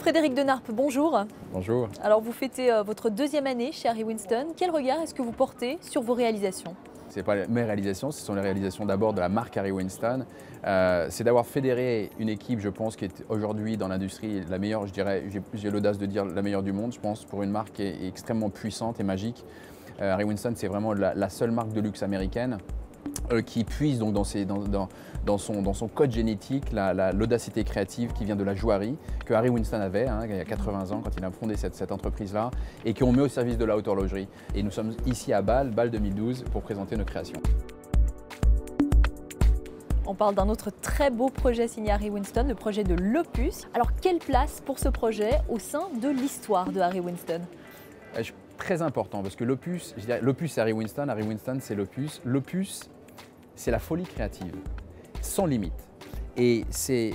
Frédéric Denarpe, bonjour. Bonjour. Alors vous fêtez votre deuxième année chez Harry Winston. Quel regard est-ce que vous portez sur vos réalisations? Ce n'est pas mes réalisations, ce sont les réalisations d'abord de la marque Harry Winston. C'est d'avoir fédéré une équipe, je pense, qui est aujourd'hui dans l'industrie la meilleure, je dirais, j'ai l'audace de dire la meilleure du monde, je pense, pour une marque qui est extrêmement puissante et magique. Harry Winston, c'est vraiment la seule marque de luxe américaine qui puise donc dans son code génétique l'audacité créative qui vient de la joaillerie que Harry Winston avait il y a 80 ans quand il a fondé cette entreprise-là et qu'on met au service de la haute horlogerie. Et nous sommes ici à Bâle 2012, pour présenter nos créations. On parle d'un autre très beau projet signé Harry Winston, le projet de l'Opus. Alors quelle place pour ce projet au sein de l'histoire de Harry Winston? Très important, parce que l'Opus, c'est Harry Winston c'est l'Opus. L'Opus, c'est la folie créative, sans limite. Et c'est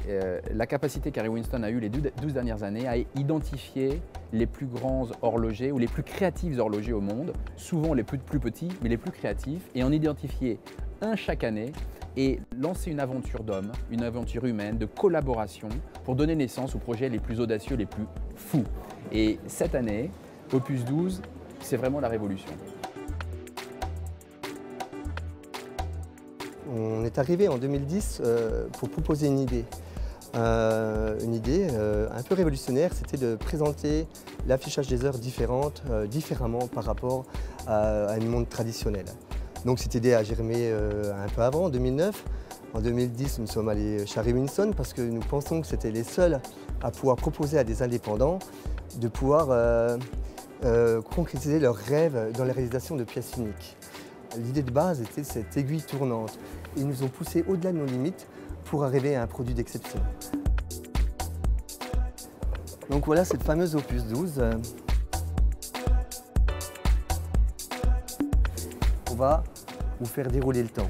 la capacité qu'Harry Winston a eue les 12 dernières années à identifier les plus grands horlogers ou les plus créatifs horlogers au monde, souvent les plus petits, mais les plus créatifs, et en identifier un chaque année et lancer une aventure d'homme, une aventure humaine, de collaboration, pour donner naissance aux projets les plus audacieux, les plus fous. Et cette année, Opus 12, c'est vraiment la révolution. On est arrivé en 2010 pour proposer une idée. Un peu révolutionnaire, c'était de présenter l'affichage des heures différemment par rapport à une montre traditionnelle. Donc cette idée a germé un peu avant, en 2009. En 2010, nous sommes allés chez Harry Winston parce que nous pensons que c'était les seuls à pouvoir proposer à des indépendants de pouvoir concrétiser leurs rêves dans la réalisation de pièces uniques. L'idée de base était cette aiguille tournante. Ils nous ont poussé au-delà de nos limites pour arriver à un produit d'exception. Donc voilà cette fameuse Opus 12. On va vous faire dérouler le temps.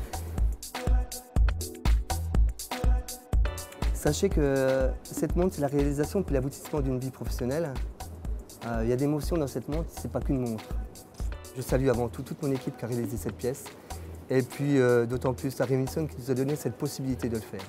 Sachez que cette montre, c'est la réalisation puis l'aboutissement d'une vie professionnelle. Il y a des émotions dans cette montre, c'est pas qu'une montre. Je salue avant tout toute mon équipe qui a réalisé cette pièce et puis d'autant plus Harry Winston qui nous a donné cette possibilité de le faire.